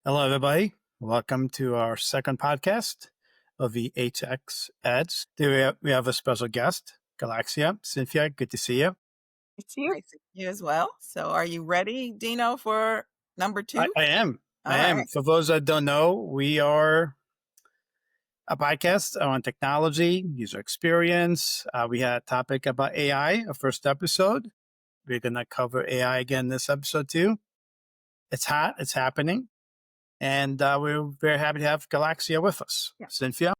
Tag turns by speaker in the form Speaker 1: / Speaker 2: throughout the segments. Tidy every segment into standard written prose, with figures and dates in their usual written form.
Speaker 1: Hello, everybody. Welcome to our second podcast of the HX Ads. Today we have a special guest, Galaxia. Cynthia, good to see you.
Speaker 2: It's you. Nice to see you as well. So are you ready, Dino, for number two?
Speaker 1: I am.
Speaker 2: All
Speaker 1: I am.
Speaker 2: right.
Speaker 1: For those that don't know, we are a podcast on technology, user experience. We had a topic about AI, our first episode. We're going to cover AI again this episode too. It's hot. It's happening. And we're very happy to have Galaxia with us.
Speaker 2: Yeah.
Speaker 1: Cynthia?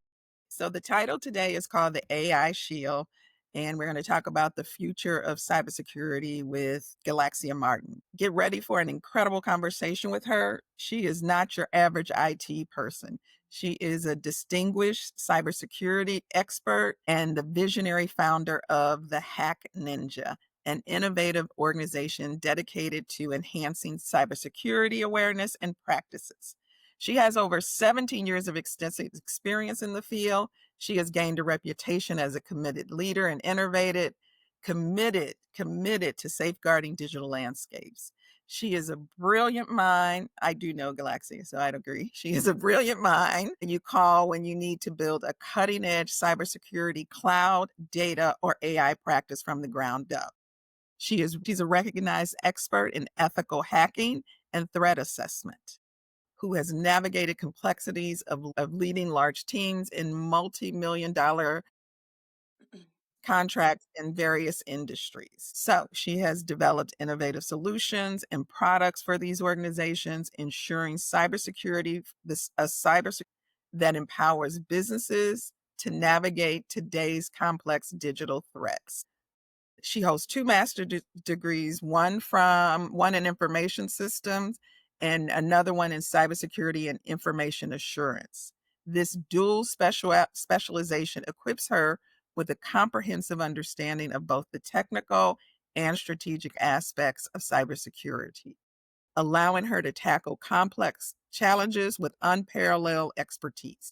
Speaker 2: So the title today is called The AI Shield, and we're going to talk about the future of cybersecurity with Galaxia Martin. Get ready for an incredible conversation with her. She is not your average IT person. She is a distinguished cybersecurity expert and the visionary founder of the Hack Ninja, an innovative organization dedicated to enhancing cybersecurity awareness and practices. She has over 17 years of extensive experience in the field. She has gained a reputation as a committed leader and committed to safeguarding digital landscapes. She is a brilliant mind. I do know Galaxia, so I'd agree. She is a brilliant mind you call when you need to build a cutting-edge cybersecurity cloud, data, or AI practice from the ground up. She's a recognized expert in ethical hacking and threat assessment, who has navigated complexities of leading large teams in multi-million dollar contracts in various industries. So she has developed innovative solutions and products for these organizations, ensuring cybersecurity that empowers businesses to navigate today's complex digital threats. She holds two degrees, one in information systems and another one in cybersecurity and information assurance. This dual specialization equips her with a comprehensive understanding of both the technical and strategic aspects of cybersecurity, allowing her to tackle complex challenges with unparalleled expertise.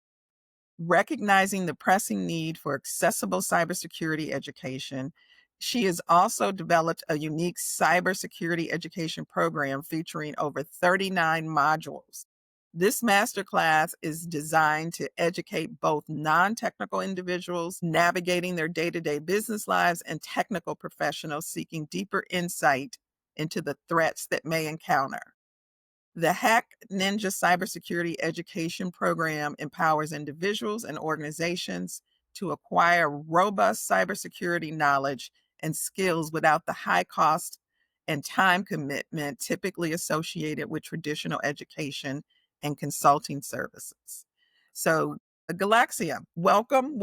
Speaker 2: Recognizing the pressing need for accessible cybersecurity education, she has also developed a unique cybersecurity education program featuring over 39 modules. This masterclass is designed to educate both non-technical individuals navigating their day-to-day business lives and technical professionals seeking deeper insight into the threats that may encounter. The Hack Ninja Cybersecurity Education Program empowers individuals and organizations to acquire robust cybersecurity knowledge and skills without the high cost and time commitment typically associated with traditional education and consulting services. So, Galaxia, welcome.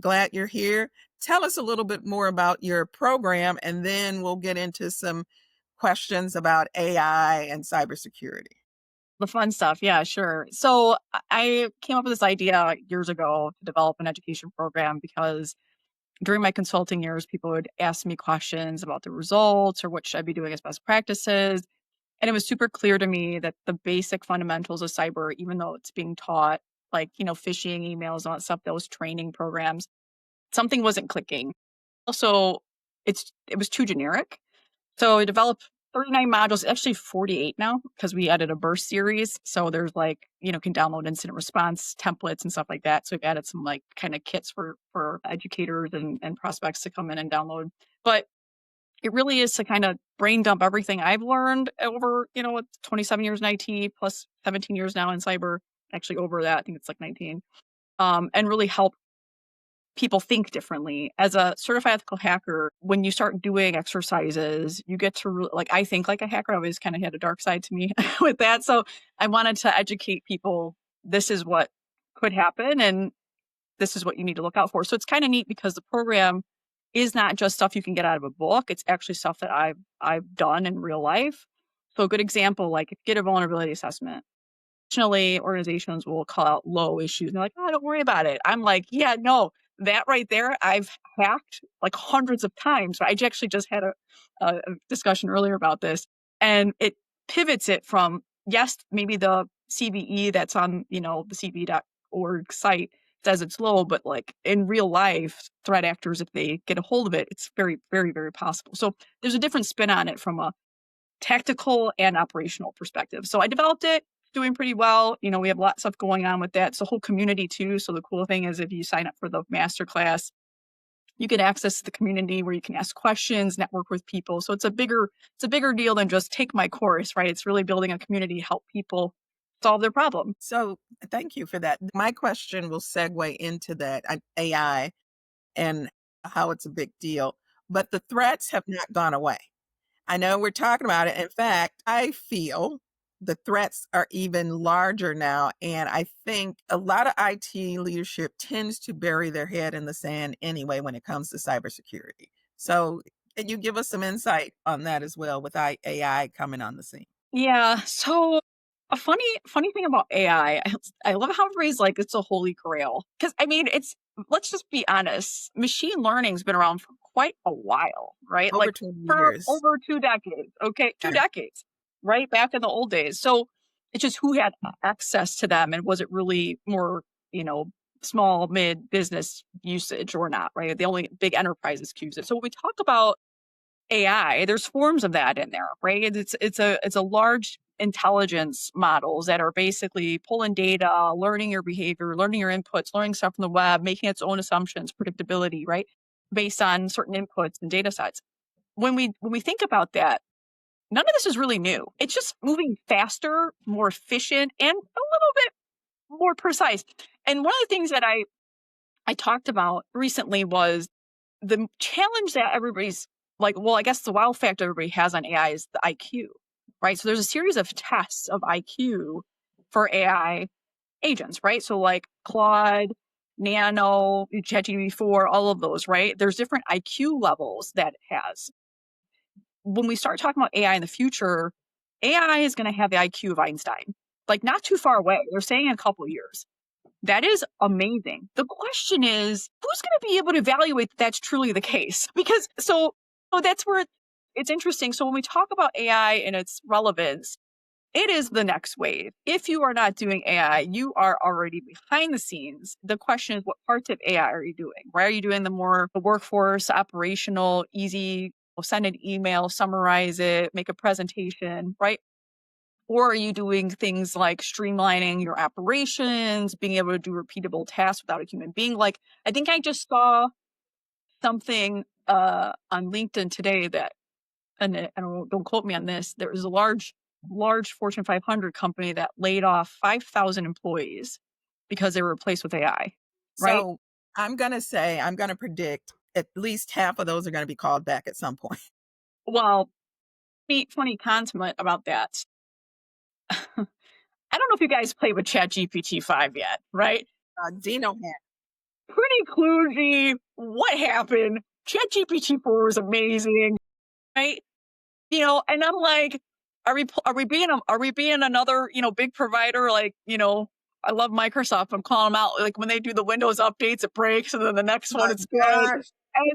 Speaker 2: Glad you're here. Tell us a little bit more about your program, and then we'll get into some questions about AI and cybersecurity.
Speaker 3: The fun stuff. Yeah, sure. So I came up with this idea years ago to develop an education program because during my consulting years, people would ask me questions about the results or what should I be doing as best practices. And it was super clear to me that the basic fundamentals of cyber, even though it's being taught, like, phishing emails and all that stuff, those training programs, something wasn't clicking. Also, it was too generic. So I developed 39 modules, actually 48 now, because we added a burst series. So there's can download incident response templates and stuff like that. So we've added some kind of kits for educators and prospects to come in and download. But it really is to kind of brain dump everything I've learned over, 27 years in IT plus 17 years now in cyber, actually over that, I think it's like 19, and really help people think differently. As a certified ethical hacker, when you start doing exercises, you get to I think like a hacker. I always kind of had a dark side to me with that. So I wanted to educate people. This is what could happen and this is what you need to look out for. So it's kind of neat because the program is not just stuff you can get out of a book. It's actually stuff that I've done in real life. So a good example, like if you get a vulnerability assessment, traditionally organizations will call out low issues. And they're like, oh, don't worry about it. I'm like, yeah, no, that right there, I've hacked like hundreds of times. I actually just had a discussion earlier about this, and it pivots it from, yes, maybe the CVE that's on, the CVE.org site says it's low, but like in real life, threat actors, if they get a hold of it, it's very, very, very possible. So there's a different spin on it from a tactical and operational perspective. So I developed it. doing pretty well. We have lots of stuff going on with that. It's a whole community too. So the cool thing is if you sign up for the masterclass, you get access to the community where you can ask questions, network with people. So it's a bigger deal than just take my course, right? It's really building a community to help people solve their problem.
Speaker 2: So thank you for that. My question will segue into that AI and how it's a big deal, but the threats have not gone away. I know we're talking about it. In fact, I feel the threats are even larger now. And I think a lot of IT leadership tends to bury their head in the sand anyway when it comes to cybersecurity. So can you give us some insight on that as well with AI coming on the scene?
Speaker 3: Yeah. So a funny thing about AI, I love how everybody's like it's a holy grail. Because let's just be honest, machine learning's been around for quite a while, right?
Speaker 2: Over
Speaker 3: Like
Speaker 2: 20
Speaker 3: for
Speaker 2: years.
Speaker 3: over 2 decades. Okay, two
Speaker 2: Yeah.
Speaker 3: decades, right? Back in the old days. So it's just who had access to them and was it really more, small, mid business usage or not, right? The only big enterprises use it. So when we talk about AI, there's forms of that in there, right? It's a large intelligence models that are basically pulling data, learning your behavior, learning your inputs, learning stuff from the web, making its own assumptions, predictability, right? Based on certain inputs and data sets. When we think about that, none of this is really new. It's just moving faster, more efficient, and a little bit more precise. And one of the things that I talked about recently was the challenge that everybody's like, well, I guess the wow factor everybody has on AI is the IQ, right? So there's a series of tests of IQ for AI agents, right? So like Claude, Nano, ChatGPT-4, all of those, right? There's different IQ levels that it has. When we start talking about AI in the future, AI is going to have the IQ of Einstein, like not too far away. They're saying in a couple of years. That is amazing. The question is, who's going to be able to evaluate that that's truly the case? Because so that's where it's interesting. So when we talk about AI and its relevance, it is the next wave. If you are not doing AI, you are already behind the scenes. The question is, what parts of AI are you doing? Why are you doing the workforce, operational, easy, send an email, summarize it, make a presentation, right? Or are you doing things like streamlining your operations, being able to do repeatable tasks without a human being? Like, I think I just saw something on LinkedIn today that, and I don't quote me on this, there was a large Fortune 500 company that laid off 5,000 employees because they were replaced with AI, right?
Speaker 2: So I'm going to predict at least half of those are going to be called back at some point.
Speaker 3: Well, funny content about that. I don't know if you guys played with ChatGPT 5 yet, right?
Speaker 2: Dino had.
Speaker 3: Pretty kludgy. What happened? ChatGPT 4 was amazing, right? And I'm like, are we being another, big provider? Like, I love Microsoft. I'm calling them out. Like when they do the Windows updates, it breaks, and then the next one
Speaker 2: My
Speaker 3: it's good.
Speaker 2: gosh.
Speaker 3: And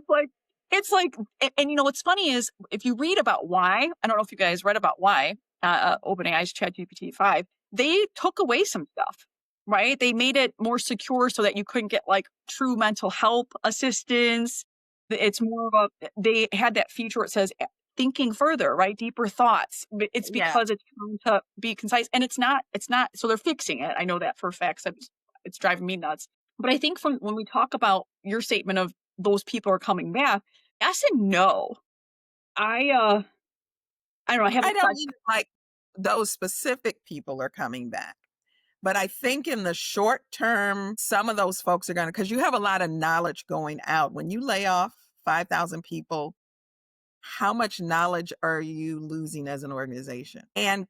Speaker 3: it's like, and what's funny is if you read about why, I don't know if you guys read about why OpenAI's ChatGPT 5, they took away some stuff, right? They made it more secure so that you couldn't get like true mental health assistance. It's more of they had that feature. It says thinking further, right? Deeper thoughts. But it's
Speaker 2: Yeah.
Speaker 3: because it's trying to be concise, and it's not. So they're fixing it. I know that for a fact. It's driving me nuts. But I think from when we talk about your statement of those people are coming back, yes and no. I don't know. I
Speaker 2: I
Speaker 3: haven't.
Speaker 2: don't even like those specific people are coming back. But I think in the short term, some of those folks are going to, because you have a lot of knowledge going out. When you lay off 5,000 people, how much knowledge are you losing as an organization? And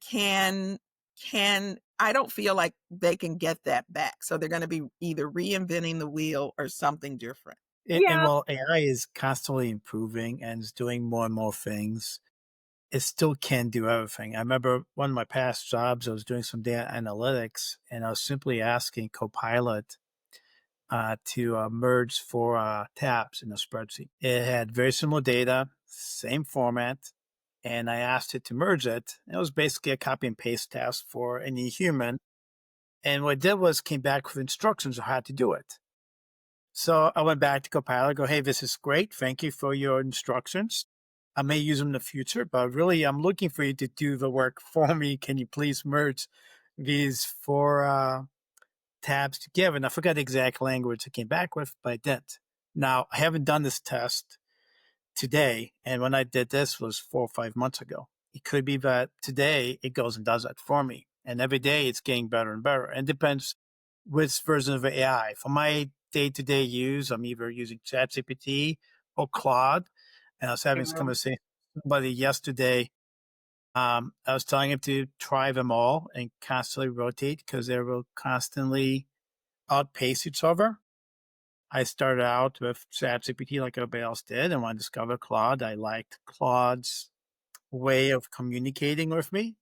Speaker 2: I don't feel like they can get that back. So they're going to be either reinventing the wheel or something different.
Speaker 1: And
Speaker 3: Yeah.
Speaker 1: while AI is constantly improving and is doing more and more things, it still can't do everything. I remember one of my past jobs, I was doing some data analytics, and I was simply asking Copilot to merge 4 tabs in a spreadsheet. It had very similar data, same format, and I asked it to merge it. It was basically a copy and paste task for any human. And what it did was came back with instructions on how to do it. So I went back to Copilot, go, hey, this is great. Thank you for your instructions. I may use them in the future, but really I'm looking for you to do the work for me. Can you please merge these four tabs together. And I forgot the exact language it came back with, but I did. Now, I haven't done this test today. And when I did this was 4 or 5 months ago. It could be that today it goes and does that for me. And every day it's getting better and better. And it depends which version of AI. For my day-to-day use, I'm either using ChatGPT or Claude. And I was having this
Speaker 2: Yeah.
Speaker 1: conversation with somebody yesterday. I was telling him to try them all and constantly rotate because they will constantly outpace each other. I started out with ChatGPT like everybody else did, and when I discovered Claude, I liked Claude's way of communicating with me.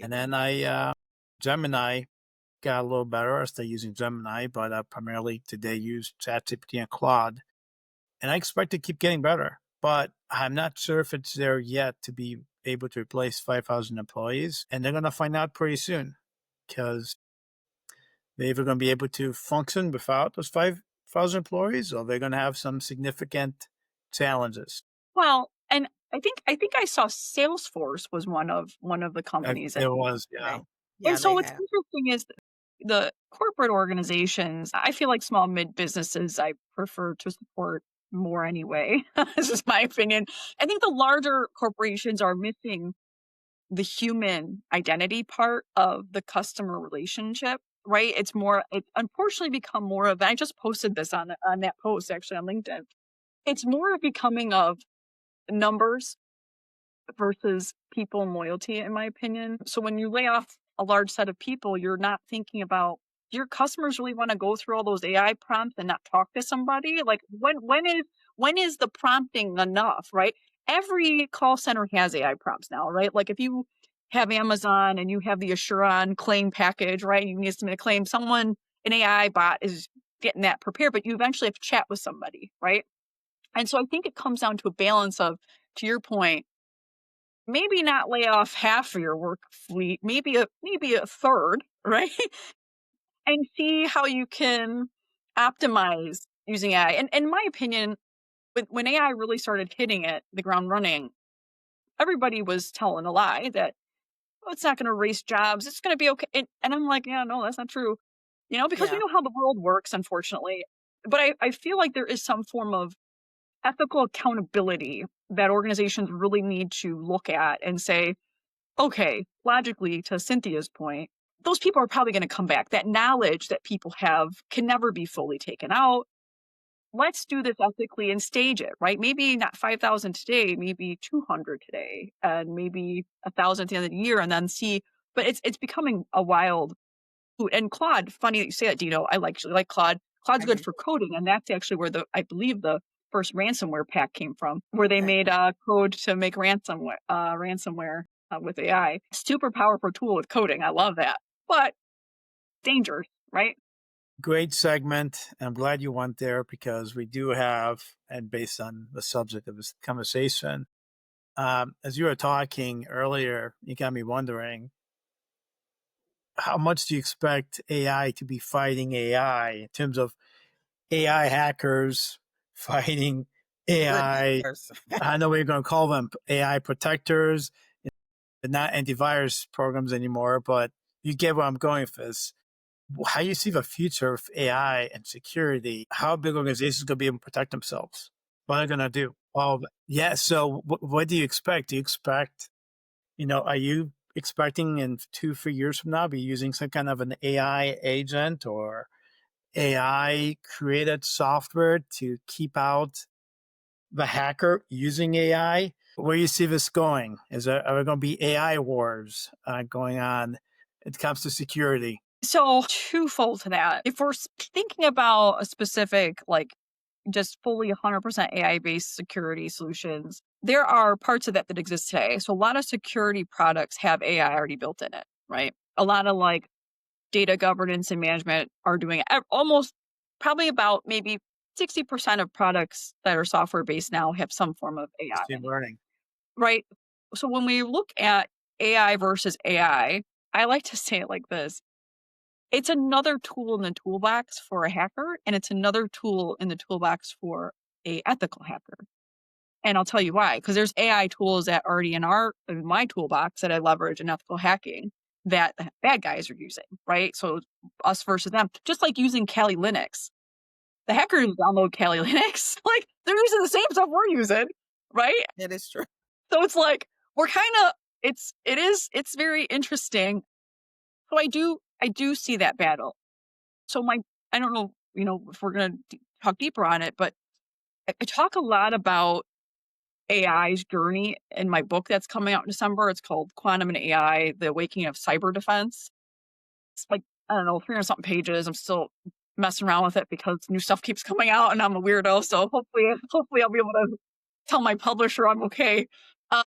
Speaker 1: And then Gemini got a little better. I started using Gemini, but primarily today use ChatGPT and Claude. And I expect to keep getting better, but I'm not sure if it's there yet to be able to replace 5,000 employees. And they're going to find out pretty soon because they're either going to be able to function without those 5,000 employees, or they're going to have some significant challenges.
Speaker 3: Well, and I think I saw Salesforce was one of the companies that
Speaker 1: There was, yeah.
Speaker 2: Right. Yeah,
Speaker 3: and so
Speaker 2: they
Speaker 3: what's
Speaker 2: have.
Speaker 3: interesting is the corporate organizations, I feel like small mid businesses I prefer to support more anyway. This is my opinion. I think the larger corporations are missing the human identity part of the customer relationship, right? It's unfortunately become more of, I just posted this on that post actually on LinkedIn. It's more of becoming of numbers versus people and loyalty, in my opinion. So when you lay off a large set of people, you're not thinking about, do your customers really want to go through all those AI prompts and not talk to somebody? Like when is the prompting enough, right? Every call center has AI prompts now, right? Like if you have Amazon and you have the Assuron claim package, right? You need to submit a claim, an AI bot is getting that prepared, but you eventually have to chat with somebody, right? And so I think it comes down to a balance of, to your point, maybe not lay off half of your work fleet, maybe a third, right? And see how you can optimize using AI. And in my opinion, when AI really started hitting it, the ground running, everybody was telling a lie that, oh, it's not going to erase jobs. It's going to be okay. And I'm like, yeah, no, that's not true. Because we
Speaker 2: Yeah.
Speaker 3: know how the world works, unfortunately. But I feel like there is some form of ethical accountability that organizations really need to look at and say, okay, logically, to Cynthia's point, those people are probably going to come back. That knowledge that people have can never be fully taken out. Let's do this ethically and stage it, right? Maybe not 5,000 today, maybe 200 today, and maybe 1,000 at the end of the year, and then see. But it's becoming a wild food. And Claude, funny that you say that, Dino. I actually like Claude. Claude's
Speaker 2: I
Speaker 3: good
Speaker 2: do.
Speaker 3: for coding, and that's actually where I believe the first ransomware pack came from, where they
Speaker 2: Okay.
Speaker 3: made code to make ransomware with AI. Super powerful tool with coding. I love that, but dangerous, right?
Speaker 1: Great segment. I'm glad you went there because we do have, and based on the subject of this conversation, as you were talking earlier, you got me wondering, how much do you expect AI to be fighting AI in terms of AI hackers fighting
Speaker 2: Good
Speaker 1: AI?
Speaker 2: hackers.
Speaker 1: I know we're going to call them AI protectors, not antivirus programs anymore, but you get where I'm going with this. How you see the future of AI and security? How big organizations going to be able to protect themselves? What are they going to do? All yeah. So what do you expect? Do you expect, are you expecting in 2, 3 years from now be using some kind of an AI agent or AI created software to keep out the hacker using AI? Where do you see this going? Are there going to be AI wars going on? It comes to security.
Speaker 3: So twofold to that. If we're thinking about a specific, like just fully 100% AI based security solutions, there are parts of that exist today. So a lot of security products have AI already built in it, right? A lot of like data governance and management are doing it. Almost probably about maybe 60% of products that are software based now have some form of AI
Speaker 1: Machine
Speaker 3: in it,
Speaker 1: learning.
Speaker 3: right? So when we look at AI versus AI, I like to say it like this. It's another tool in the toolbox for a hacker, and it's another tool in the toolbox for a ethical hacker. And I'll tell you why, because there's AI tools that already in my toolbox that I leverage in ethical hacking. that the bad guys are using, right? So us versus them, just like using Kali Linux. The hackers download Kali Linux, like they're using the same stuff we're using, right?
Speaker 2: It is true.
Speaker 3: So it's like we're kind of it's very interesting. So I do see that battle. So I don't know, if we're gonna talk deeper on it, but I talk a lot about AI's journey in my book that's coming out in December. It's called Quantum and AI: The Awakening of Cyber Defense. It's like, I don't know, 300 something pages. I'm still messing around with it because new stuff keeps coming out and I'm a weirdo. So hopefully I'll be able to tell my publisher I'm okay. Uh,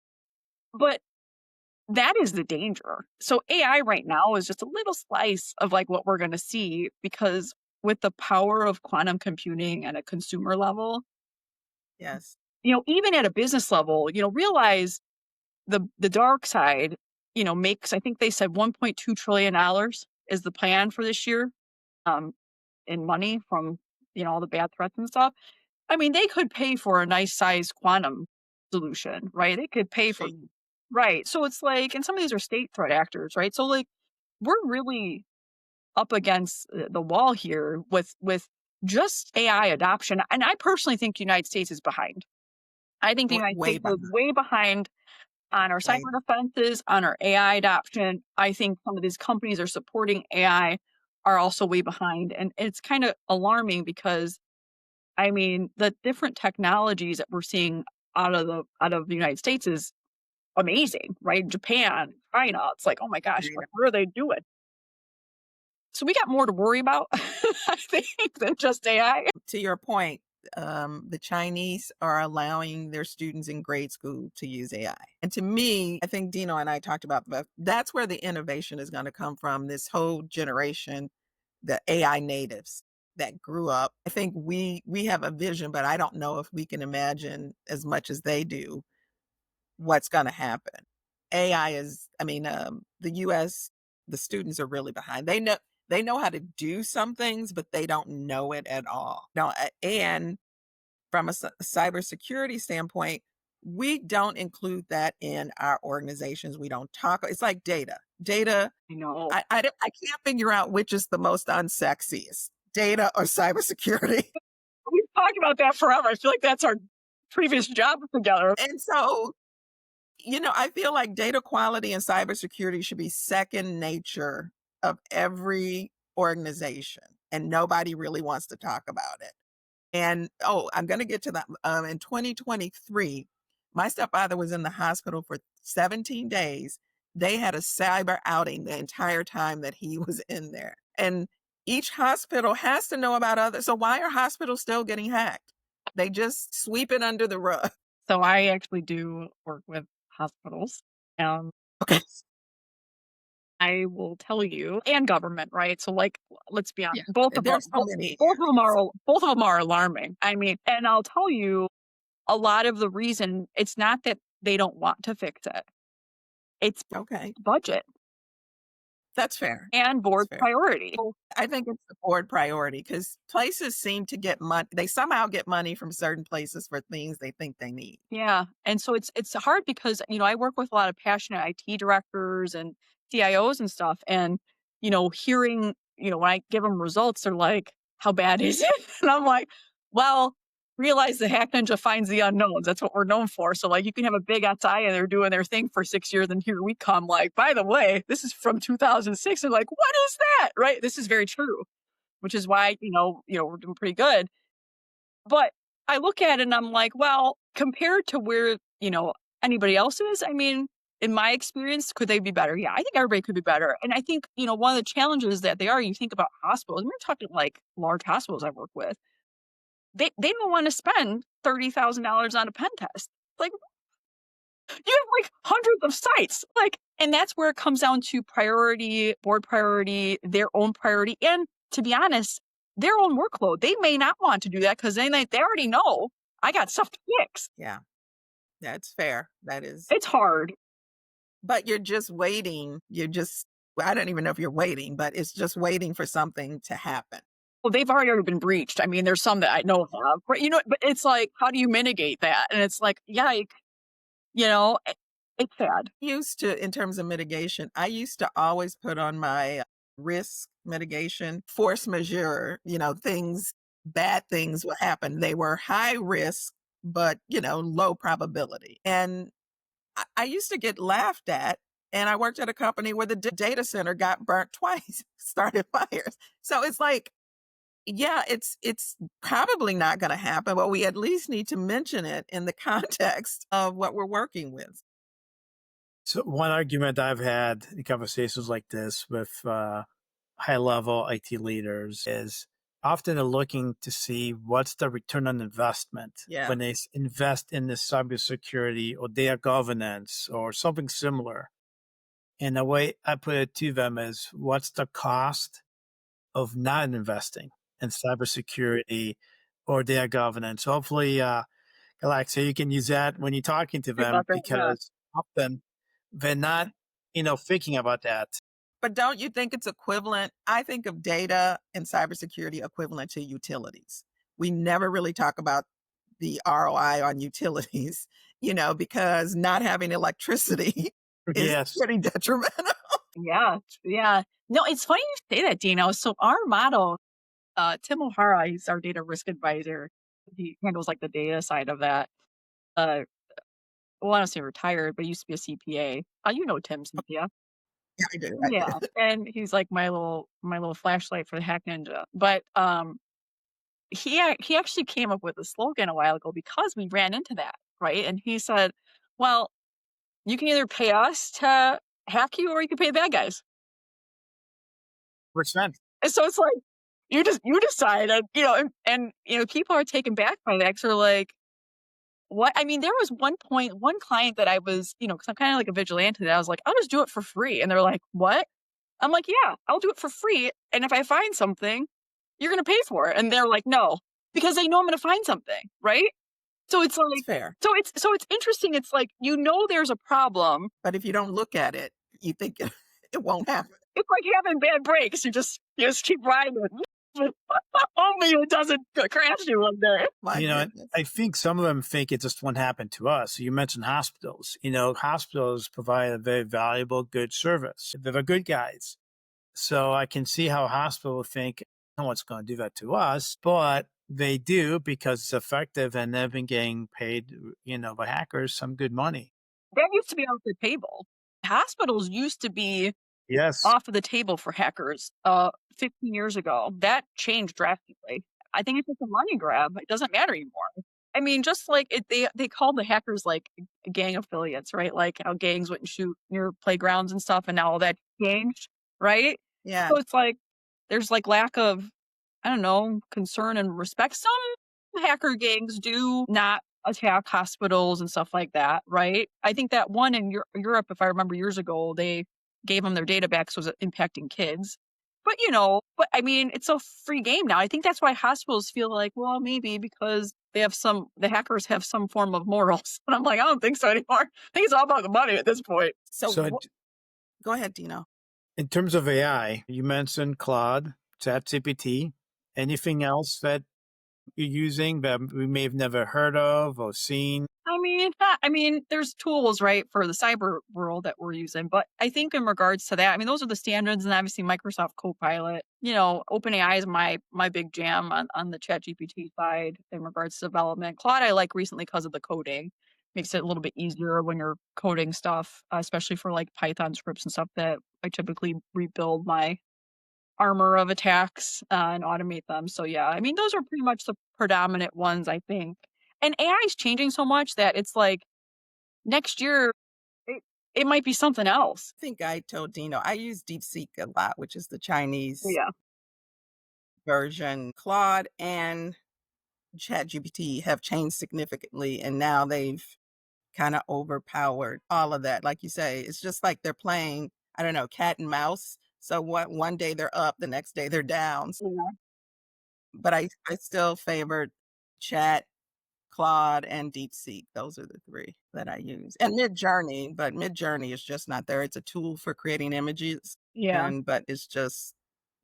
Speaker 3: but that is the danger. So AI right now is just a little slice of like what we're going to see, because with the power of quantum computing at a consumer level,
Speaker 2: Yes.
Speaker 3: even at a business level, realize the dark side, makes, I think they said $1.2 trillion is the plan for this year, in money from, all the bad threats and stuff. I mean, they could pay for a nice size quantum solution, right? They could pay for,
Speaker 2: Cheap.
Speaker 3: right. So it's like, and some of these are state threat actors, right? So like, we're really up against the wall here with just AI adoption. And I personally think the United States is behind. I think the United
Speaker 2: Way
Speaker 3: States is
Speaker 2: behind.
Speaker 3: way behind on our
Speaker 2: Way.
Speaker 3: cyber defenses, on our AI adoption. I think some of these companies are supporting AI are also way behind. And it's kind of alarming because, I mean, the different technologies that we're seeing out of the United States is amazing, right? Japan, China, it's like, oh my gosh,
Speaker 2: China.
Speaker 3: what are they doing? So we got more to worry about, I think, than just AI.
Speaker 2: To your point, the Chinese are allowing their students in grade school to use AI. And to me, I think Dino and I talked about that's where the innovation is going to come from. This whole generation, the AI natives that grew up. I think we have a vision, but I don't know if we can imagine as much as they do what's going to happen. AI is, the US, the students are really behind. They know how to do some things, but they don't know it at all. No, and from a cybersecurity standpoint, we don't include that in our organizations. We don't talk. It's like data. Data.
Speaker 3: I know.
Speaker 2: I can't figure out which is the most unsexiest, data or cybersecurity.
Speaker 3: We've talked about that forever. I feel like that's our previous job together.
Speaker 2: And so, I feel like data quality and cybersecurity should be second nature of every organization, and nobody really wants to talk about it. And I'm going to get to that. In 2023, my stepfather was in the hospital for 17 days. They had a cyber outing the entire time that he was in there. And each hospital has to know about others. So why are hospitals still getting hacked? They just sweep it under the rug.
Speaker 3: So I actually do work with hospitals.
Speaker 2: Okay.
Speaker 3: I will tell you, and government, right? So like, let's be honest,
Speaker 2: Yeah.
Speaker 3: both of them,
Speaker 2: There's so many
Speaker 3: both of them are alarming. I mean, and I'll tell you, a lot of the reason, it's not that they don't want to fix it. It's
Speaker 2: Okay.
Speaker 3: budget
Speaker 2: That's fair.
Speaker 3: and board
Speaker 2: That's fair.
Speaker 3: priority.
Speaker 2: I think it's the board priority because places seem to get money. They somehow get money from certain places for things they think they need.
Speaker 3: Yeah. And so it's hard because, I work with a lot of passionate IT directors and CIOs and stuff. And, hearing, when I give them results, they're like, how bad is it? And I'm like, well, realize the hack ninja finds the unknowns. That's what we're known for. So like you can have a big SI and they're doing their thing for 6 years. And here we come like, by the way, this is from 2006. And like, what is that? Right. This is very true, which is why, we're doing pretty good. But I look at it and I'm like, well, compared to where, anybody else is, I mean, in my experience, could they be better? Yeah, I think everybody could be better. And I think, one of the challenges that you think about hospitals, and we're talking like large hospitals I work with, they don't want to spend $30,000 on a pen test. Like, you have like hundreds of sites. Like, and that's where it comes down to priority, board priority, their own priority, and to be honest, their own workload. They may not want to do that because they already know I got stuff to fix.
Speaker 2: Yeah, that's fair. That is.
Speaker 3: It's hard.
Speaker 2: But you're just waiting. I don't even know if you're waiting, but it's just waiting for something to happen.
Speaker 3: Well, they've already been breached. I mean, there's some that I know have, but but it's like, how do you mitigate that? And it's like, yike, It's sad.
Speaker 2: Used to, in terms of mitigation, I used to always put on my risk mitigation, force majeure, things, bad things will happen. They were high risk, but, low probability. And I used to get laughed at. And I worked at a company where the data center got burnt twice, started fires. So it's like, yeah, it's probably not going to happen, but we at least need to mention it in the context of what we're working with.
Speaker 1: So one argument I've had in conversations like this with high level IT leaders is often they're looking to see what's the return on investment
Speaker 2: Yeah.
Speaker 1: when they invest in this cybersecurity or data governance or something similar. And the way I put it to them is what's the cost of not investing in cybersecurity or data governance? Hopefully, Galaxia, you can use that when you're talking to
Speaker 3: Sorry
Speaker 1: them
Speaker 3: about that. Yeah.
Speaker 1: because often they're not, thinking about that.
Speaker 2: But don't you think it's equivalent? I think of data and cybersecurity equivalent to utilities. We never really talk about the ROI on utilities, because not having electricity is
Speaker 1: Yes.
Speaker 2: pretty detrimental.
Speaker 3: Yeah. Yeah. No, it's funny you say that, Dino. So our model, Tim O'Hara, he's our data risk advisor. He handles like the data side of that. Uh, well, I don't say retired, but he used to be a CPA. You know Tim, Cynthia.
Speaker 2: Yeah, I do. I
Speaker 3: Yeah,
Speaker 2: do.
Speaker 3: and he's like my little flashlight for the hack ninja. But he actually came up with a slogan a while ago because we ran into that, right? And he said, "Well, you can either pay us to hack you, or you can pay the bad guys."
Speaker 1: Percent.
Speaker 3: And so it's like you decide, and people are taken back by that because they're like, "What?" I mean, there was one client that I was, because I'm kind of like a vigilante, that I was like, "I'll just do it for free," and they're like, "What?" I'm like, "Yeah, I'll do it for free, and if I find something, you're gonna pay for it." And they're like, "No," because they know I'm gonna find something, right? So it's
Speaker 2: It's
Speaker 3: like,
Speaker 2: fair.
Speaker 3: so it's interesting. It's like, there's a problem.
Speaker 2: But if you don't look at it, you think it won't happen.
Speaker 3: It's like having bad brakes. You just keep riding. Only it doesn't crash you one day.
Speaker 2: My
Speaker 1: And
Speaker 2: goodness.
Speaker 1: I think some of them think it just won't happen to us. You mentioned hospitals. Hospitals provide a very valuable, good service. They're good guys. So I can see how a hospital would think, no one's going to do that to us, but they do because it's effective and they've been getting paid, by hackers some good money.
Speaker 3: That used to be off the table. Hospitals used to be
Speaker 1: Yes.
Speaker 3: off of the table for hackers 15 years ago. That changed drastically. I think it's just a money grab. It doesn't matter anymore. I mean, just like they called the hackers like gang affiliates, right? Like how gangs wouldn't shoot near playgrounds and stuff, and now all that changed, right?
Speaker 2: Yeah.
Speaker 3: So it's like there's like lack of, I don't know, concern and respect. Some hacker gangs do not attack hospitals and stuff like that, right? I think that one in Europe, if I remember years ago, they gave them their data back because it was impacting kids. But I mean, it's a free game now. I think that's why hospitals feel like, well, maybe because the hackers have some form of morals. And I'm like, I don't think so anymore. I think it's all about the money at this point.
Speaker 2: So
Speaker 1: So
Speaker 2: go ahead, Dino.
Speaker 1: in terms of AI, you mentioned Claude, ChatGPT. Anything else that you're using that we may have never heard of or seen?
Speaker 3: I mean, there's tools, right, for the cyber world that we're using, but I think in regards to that, I mean, those are the standards, and obviously Microsoft Copilot. OpenAI is my big jam on the ChatGPT side in regards to development. Claude, I like recently because of the coding. Makes it a little bit easier when you're coding stuff, especially for like Python scripts and stuff that I typically rebuild my armor of attacks and automate them. So yeah, I mean, those are pretty much the predominant ones, I think. And AI is changing so much that it's like next year it, it might be something else.
Speaker 2: I think I told Dino I use DeepSeek a lot, which is the Chinese
Speaker 3: Yeah.
Speaker 2: version. Claude and ChatGPT have changed significantly, and now they've kind of overpowered all of that. Like you say, it's just like they're playing, I don't know, cat and mouse. So what one day they're up, the next day they're down.
Speaker 3: Yeah.
Speaker 2: But I still favored Chat, Claude, and DeepSeek. Those are the three that I use. And Midjourney, but Midjourney is just not there. It's a tool for creating images,
Speaker 3: Yeah.
Speaker 2: but it's just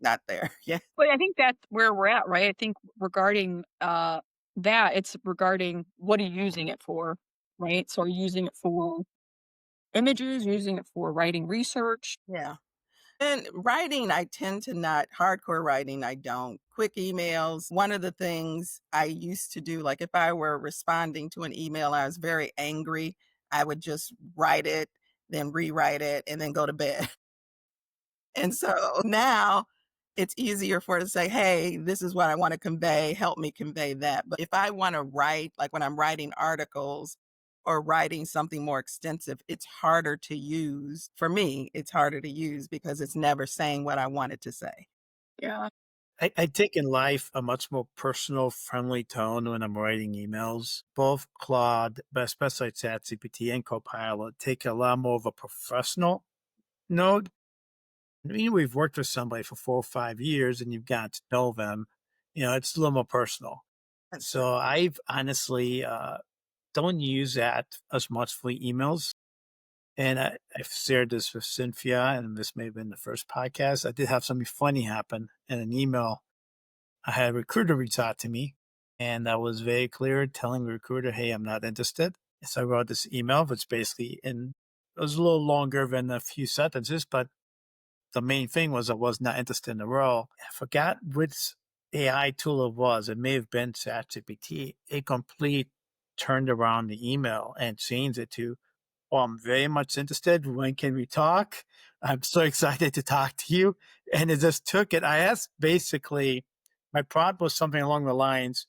Speaker 2: not there. Yeah.
Speaker 3: But I think that's where we're at, right? I think regarding that, it's regarding what are you using it for, right? So are you using it for images, using it for writing research.
Speaker 2: Yeah. And writing, I tend to not hardcore writing, I don't. Quick emails. One of the things I used to do, like if I were responding to an email, I was very angry, I would just write it, then rewrite it, and then go to bed. And so now it's easier for it to say, hey, this is what I want to convey. Help me convey that. But if I want to write, like when I'm writing articles or writing something more extensive, it's harder to use. For me, it's harder to use because it's never saying what I wanted to say.
Speaker 3: Yeah.
Speaker 1: I take in life a much more personal, friendly tone when I'm writing emails. Both Claude, but especially ChatGPT and Copilot, take a lot more of a professional note. We've worked with somebody for 4 or 5 years and you've got to know them. It's a little more personal.
Speaker 2: That's true.
Speaker 1: So I've honestly don't use that as much for emails. And I've shared this with Cynthia, and this may have been the first podcast. I did have something funny happen in an email. I had a recruiter reach out to me, and I was very clear telling the recruiter, hey, I'm not interested. So I wrote this email, which basically it was a little longer than a few sentences, but the main thing was I was not interested in the role. I forgot which AI tool it was. It may have been ChatGPT. It complete turned around the email and changed it to, well, I'm very much interested. When can we talk? I'm so excited to talk to you. And it just took it. I asked basically, my prompt was something along the lines,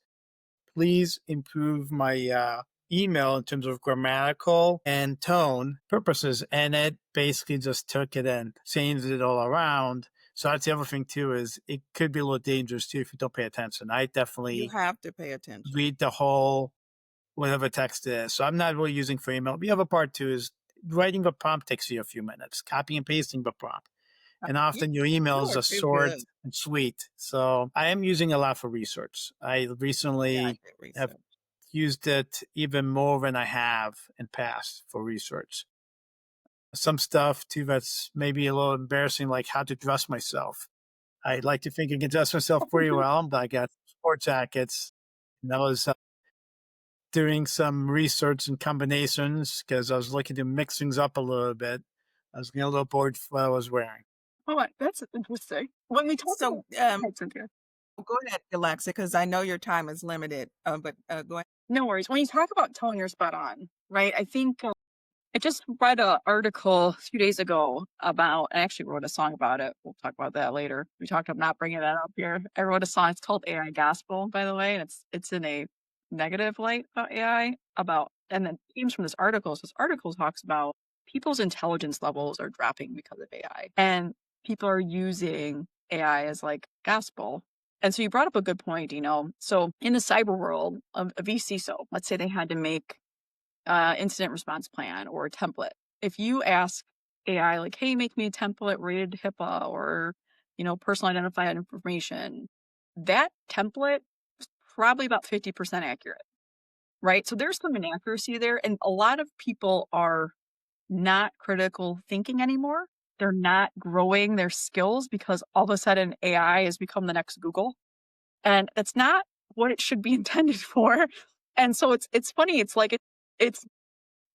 Speaker 1: please improve my email in terms of grammatical and tone purposes. And it basically just took it and changed it all around. So that's the other thing too, is it could be a little dangerous too if you don't pay attention. I
Speaker 2: You
Speaker 1: definitely
Speaker 2: have to pay attention.
Speaker 1: read the whole whatever text is. So I'm not really using for email. The other part too is writing a prompt takes you a few minutes, copy and pasting the prompt. And
Speaker 2: You,
Speaker 1: often your
Speaker 2: you
Speaker 1: emails
Speaker 2: are
Speaker 1: are
Speaker 2: too
Speaker 1: short
Speaker 2: good.
Speaker 1: and sweet. So I am using a lot for research. I
Speaker 2: Yeah, I
Speaker 1: recently
Speaker 2: get
Speaker 1: have
Speaker 2: research.
Speaker 1: used it even more than I have in past for research. Some stuff too that's maybe a little embarrassing, like how to dress myself. I like to think I can dress myself pretty well, but I got sport jackets. And that was doing some research and combinations because I was looking to mix things up a little bit. I was getting a little bored with what I was wearing.
Speaker 3: Oh, that's interesting. When we talk
Speaker 2: So
Speaker 3: about, Hi, Cynthia.
Speaker 2: go ahead, Alexa, because I know your time is limited. But go ahead.
Speaker 3: No worries. When you talk about tone, you're spot on, right? I think I just read an article a few days ago about, I actually wrote a song about it. We'll talk about that later. We talked about not bringing that up here. I wrote a song. It's called AI Gospel, by the way, and it's in a negative light about AI. And then themes from this article. So this article talks about people's intelligence levels are dropping because of AI, and people are using AI as like gospel. And so you brought up a good point, Dino. So in the cyber world, a VCSO, let's say they had to make incident response plan or a template. If you ask AI, like, hey, make me a template rated HIPAA or, personal identified information, that template is probably about 50% accurate, right? So there's some inaccuracy there. And a lot of people are not critical thinking anymore. They're not growing their skills because all of a sudden AI has become the next Google. And that's not what it should be intended for. And so it's funny. It's like it's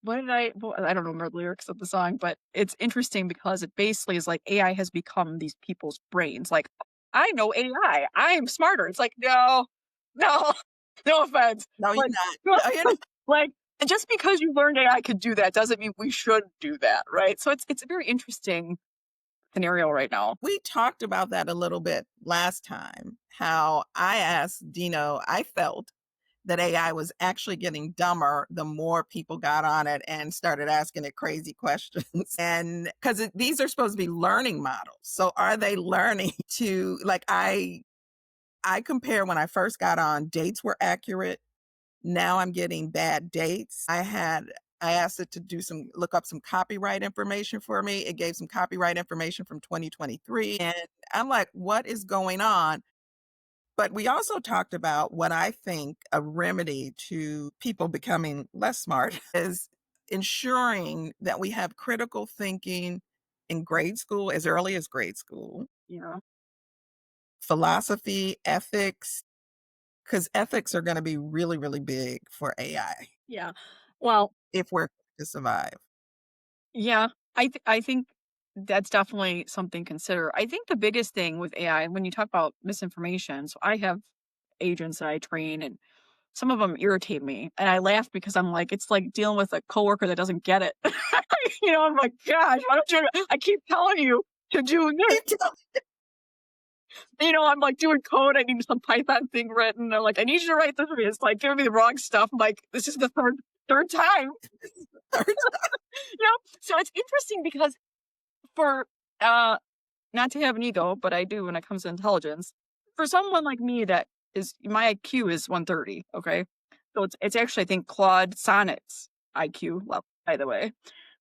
Speaker 3: what did well, I don't remember the lyrics of the song, but it's interesting because it basically is like AI has become these people's brains. Like, I know AI, I am smarter. It's like, no, no, no offense.
Speaker 2: No, you're
Speaker 3: Like,
Speaker 2: not. No, you're not.
Speaker 3: like, and just because you learned AI could do that doesn't mean we should do that, right? So it's a very interesting scenario right now.
Speaker 2: We talked about that a little bit last time. How I asked Dino, I felt that AI was actually getting dumber the more people got on it and started asking it crazy questions. And because these are supposed to be learning models. So are they learning to, like, I compare when I first got on, dates were accurate. Now I'm getting bad dates. I asked it to look up some copyright information for me. It gave some copyright information from 2023. And I'm like, what is going on? But we also talked about what I think a remedy to people becoming less smart is ensuring that we have critical thinking in grade school, as early as grade school,
Speaker 3: Yeah.
Speaker 2: philosophy, ethics, because ethics are going to be really, really big for AI
Speaker 3: Yeah. Well,
Speaker 2: if we're to survive.
Speaker 3: Yeah, I think that's definitely something to consider. I think the biggest thing with AI, when you talk about misinformation, so I have agents that I train, and some of them irritate me, and I laugh because I'm like, it's like dealing with a coworker that doesn't get it. I'm like, gosh, why don't you? I keep telling you to do this. I'm like doing code. I need some Python thing written. They're like, I need you to write this for me. It's like giving me the wrong stuff. I'm like, this is the third time. So it's interesting because for not to have an ego, but I do when it comes to intelligence. For someone like me that is my IQ is 130, okay? So it's actually I think Claude Sonnet's IQ level, by the way.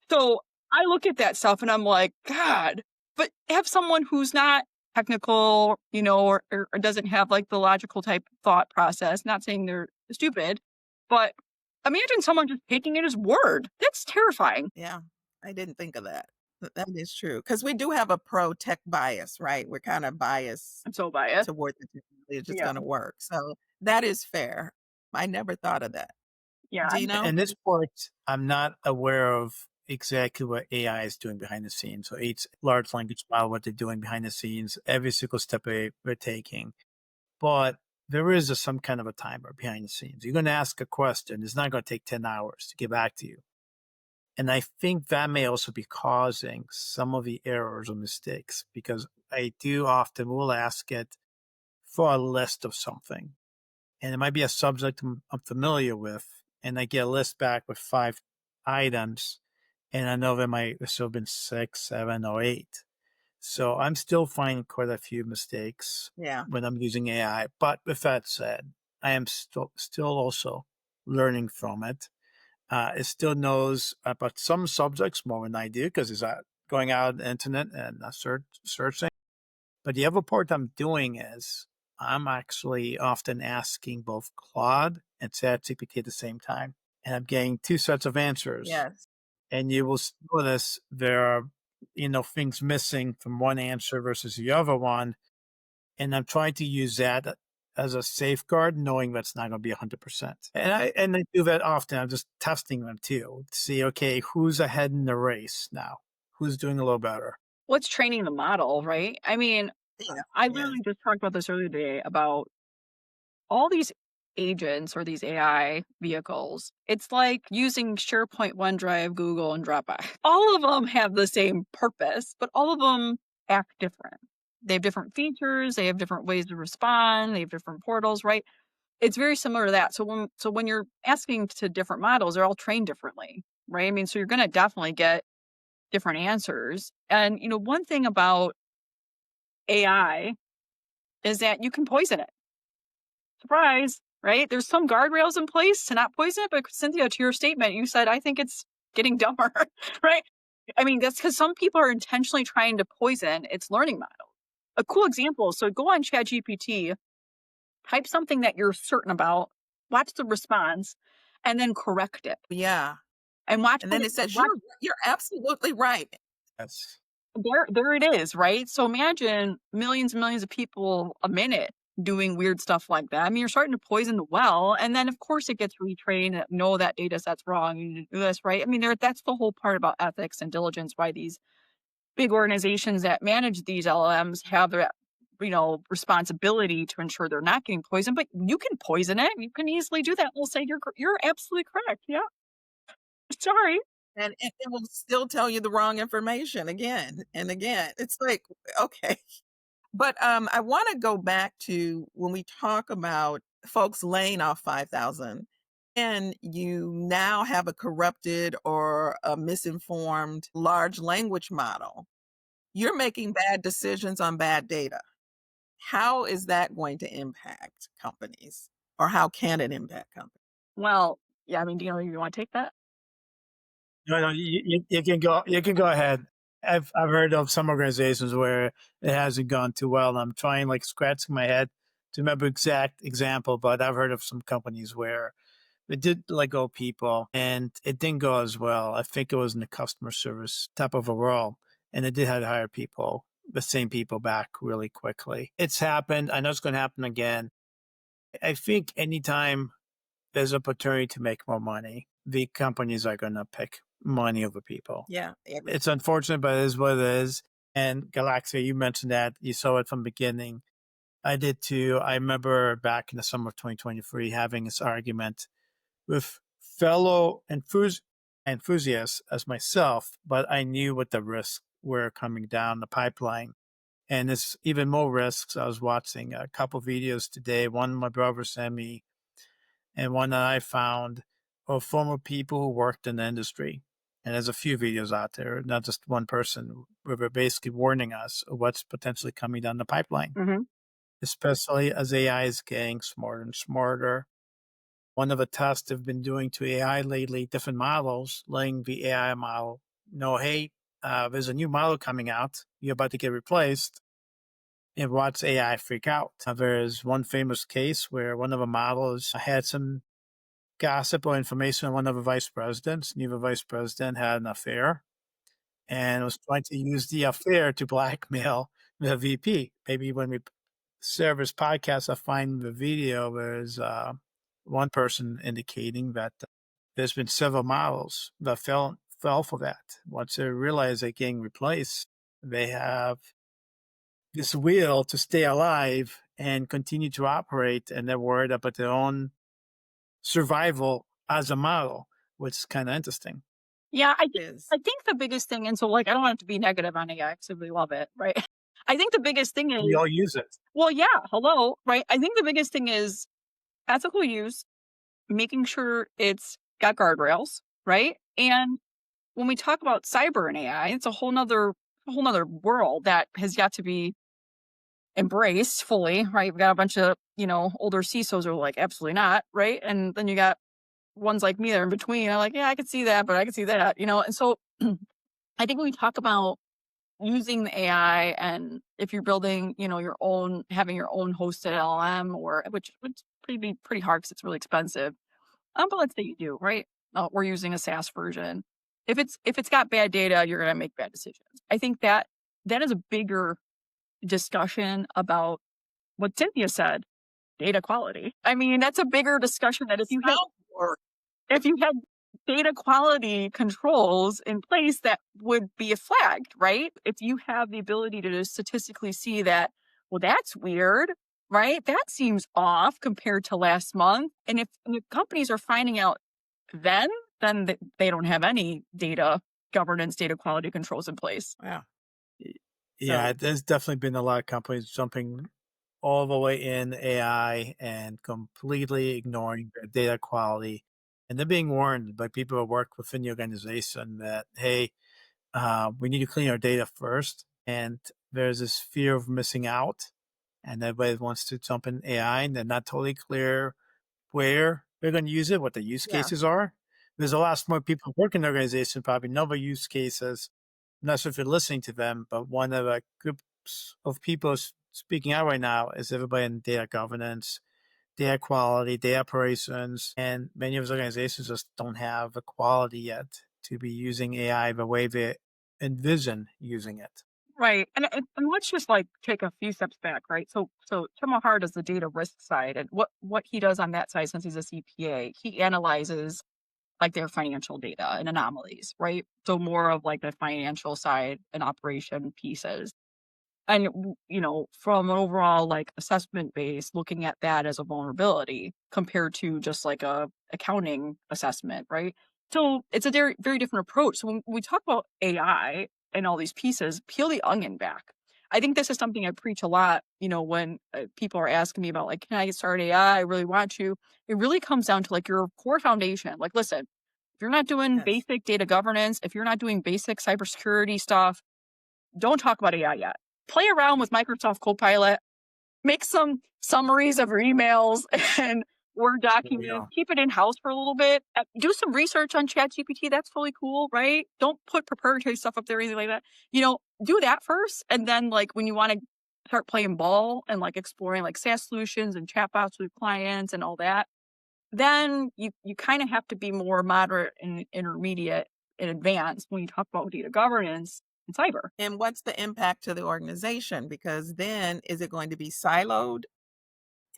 Speaker 3: So I look at that stuff and I'm like, God, but have someone who's not technical, or doesn't have like the logical type thought process, not saying they're stupid, but imagine someone just taking it as word. That's terrifying.
Speaker 2: Yeah, I didn't think of that. That is true because we do have a pro-tech bias, right? We're kinda biased
Speaker 3: I'm so biased.
Speaker 2: toward the technology, it's just
Speaker 3: Yeah.
Speaker 2: gonna work. So that is fair. I never thought of that.
Speaker 3: Yeah.
Speaker 2: Do you know?
Speaker 1: And this part, I'm not aware of exactly what AI is doing behind the scenes. So each large language model, what they're doing behind the scenes, every single step we're taking. But there is some kind of a timer behind the scenes. You're going to ask a question. It's not going to take 10 hours to get back to you. And I think that may also be causing some of the errors or mistakes because I do often will ask it for a list of something. And it might be a subject I'm familiar with. And I get a list back with 5 items. And I know there might still have been 6, 7, or 8. So I'm still finding quite a few mistakes
Speaker 2: Yeah.
Speaker 1: when I'm using AI. But with that said, I am still also learning from it. It still knows about some subjects more than I do because it's going out on the internet and searching. But the other part I'm doing is I'm actually often asking both Claude and ChatGPT at the same time, and I'm getting 2 sets of answers.
Speaker 2: Yes.
Speaker 1: And you will notice there are, things missing from one answer versus the other one. And I'm trying to use that as a safeguard, knowing that's not going to be 100%. And I do that often. I'm just testing them too to see, okay, who's ahead in the race now? Who's doing a little better?
Speaker 3: What's training the model, right? I mean,
Speaker 2: Yeah.
Speaker 3: I
Speaker 2: Yes.
Speaker 3: literally just talked about this earlier today about all these agents or these AI vehicles. It's like using SharePoint, OneDrive, Google, and Dropbox. All of them have the same purpose, but all of them act different. They have different features, they have different ways to respond, they have different portals, right? It's very similar to that. So when you're asking to different models, they're all trained differently, right? I mean, so you're going to definitely get different answers. And one thing about AI is that you can poison it. Surprise, right? There's some guardrails in place to not poison it, but Cynthia, to your statement, you said, I think it's getting dumber, right? I mean, that's because some people are intentionally trying to poison its learning model. A cool example, so go on ChatGPT, type something that you're certain about, watch the response, and then correct it.
Speaker 2: Yeah.
Speaker 3: And watch
Speaker 2: And then it says, "You're absolutely right."
Speaker 1: That's
Speaker 3: there it is, right? So imagine millions and millions of people a minute doing weird stuff like that. I mean, you're starting to poison the well, and then of course it gets retrained. No, that data set's wrong. You need to do this, right? I mean, that's the whole part about ethics and diligence. Why these big organizations that manage these LLMs have their responsibility to ensure they're not getting poisoned. But you can poison it. You can easily do that. We'll say you're absolutely correct. Yeah, sorry.
Speaker 2: And it will still tell you the wrong information again and again. It's like, okay. But, I wanna go back to when we talk about folks laying off 5,000, and you now have a corrupted or a misinformed large language model. You're making bad decisions on bad data. How is that going to impact companies, or how can it impact companies?
Speaker 3: Well, yeah. I mean, Dino, you want to take that?
Speaker 1: no, you can go. You can go ahead. I've heard of some organizations where it hasn't gone too well. I'm trying like scratching my head to remember exact example, but I've heard of some companies where they did let go of people and it didn't go as well. I think it was in the customer service type of a role, and they did have to hire people, the same people back really quickly. It's happened. I know it's going to happen again. I think anytime there's opportunity to make more money, the companies are going to pick money over people.
Speaker 2: Yeah.
Speaker 1: It's unfortunate, but it is what it is. And Galaxia, you mentioned that you saw it from the beginning. I did too. I remember back in the summer of 2023 having this argument with fellow enthusiasts as myself, but I knew what the risks were coming down the pipeline. And there's even more risks. I was watching a couple videos today. One my brother sent me, and one that I found of former people who worked in the industry. And there's a few videos out there, not just one person, where they're basically warning us of what's potentially coming down the pipeline,
Speaker 3: Hmm.
Speaker 1: especially as AI is getting smarter and smarter. One of the tests they've been doing to AI lately, different models, letting the AI model know, hey, there's a new model coming out. You're about to get replaced. And watch AI freak out. There's one famous case where one of the models had some gossip or information on one of the vice presidents. Knew the vice president had an affair and was trying to use the affair to blackmail the VP. Maybe when we share this podcast, I'll find the video. There's one person indicating that there's been several models that fell for that. Once they realize they're getting replaced, they have this will to stay alive and continue to operate, and they're worried about their own survival as a model, which is kind of interesting.
Speaker 3: Yeah,
Speaker 2: Is.
Speaker 3: I think the biggest thing, and so like I don't want it to be negative on AI because I really love it, right? I think the biggest thing is,
Speaker 1: We all use it.
Speaker 3: well, yeah, hello, right? I think the biggest thing is ethical use, making sure it's got guardrails, right? And when we talk about cyber and AI, it's a whole nother world that has got to be embraced fully, right? We've got a bunch of, older CISOs who are like, absolutely not, right? And then you got ones like me that are in between. I'm like, yeah, I could see that, but I could see that, And so I think when we talk about using the AI, and if you're building, having your own hosted LLM, or which would be pretty hard because it's really expensive. But let's say you do, right? We're using a SaaS version. If it's got bad data, you're gonna make bad decisions. I think that is a bigger discussion about what Cynthia said, data quality. I mean, that's a bigger discussion that if you had data quality controls in place, that would be a flagged, right? If you have the ability to statistically see that, well, that's weird, right? That seems off compared to last month. And if companies are finding out then they don't have any data governance, data quality controls in place.
Speaker 2: Wow.
Speaker 1: Yeah,
Speaker 2: So,
Speaker 1: there's definitely been a lot of companies jumping all the way in AI and completely ignoring their data quality. And they're being warned by people who work within the organization that, hey, we need to clean our data first. And there's this fear of missing out. And everybody wants to jump in AI, and they're not totally clear where they're going to use it, what the use
Speaker 2: yeah.
Speaker 1: cases are. There's a lot smart people who work in the organization, probably know the use cases. I'm not sure if you're listening to them, but one of the groups of people speaking out right now is everybody in data governance, data quality, data operations, and many of those organizations just don't have the quality yet to be using AI the way they envision using it.
Speaker 3: Right. And let's just like take a few steps back, right? So Tim O'Hara does the data risk side, and what he does on that side, since he's a CPA, he analyzes like their financial data and anomalies, right? So more of like the financial side and operation pieces. And from an overall like assessment base, looking at that as a vulnerability compared to just like a accounting assessment, right? So it's a very, very different approach. So when we talk about AI and all these pieces, peel the onion back. I think this is something I preach a lot, when people are asking me about like, can I start AI? I really want to. It really comes down to like your core foundation. Like, listen, if you're not doing
Speaker 2: Yes.
Speaker 3: basic data governance, if you're not doing basic cybersecurity stuff, don't talk about AI yet. Play around with Microsoft Copilot, make some summaries of your emails and Word
Speaker 1: There we
Speaker 3: documents,
Speaker 1: go.
Speaker 3: keep it in house for a little bit. Do some research on ChatGPT. That's really cool, right? Don't put proprietary stuff up there or anything like that. Do that first. And then, like, when you want to start playing ball and like exploring like SaaS solutions and chatbots with clients and all that, then you kind of have to be more moderate and intermediate and advanced when you talk about data governance and cyber.
Speaker 2: And what's the impact to the organization? Because then is it going to be siloed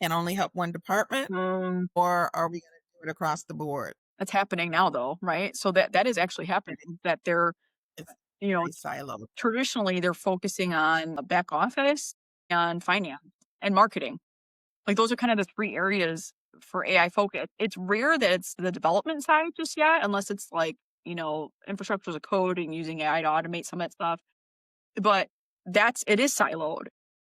Speaker 2: and only help one department, or are we going to do it across the board?
Speaker 3: That's happening now though, right? So that is actually happening, that they're,
Speaker 2: It's
Speaker 3: you know,
Speaker 2: very siloed.
Speaker 3: traditionally they're focusing on back office and finance and marketing. Like those are kind of the three areas for AI focus. It's rare that it's the development side just yet, unless it's like, infrastructure as a code and using AI to automate some of that stuff. But it is siloed.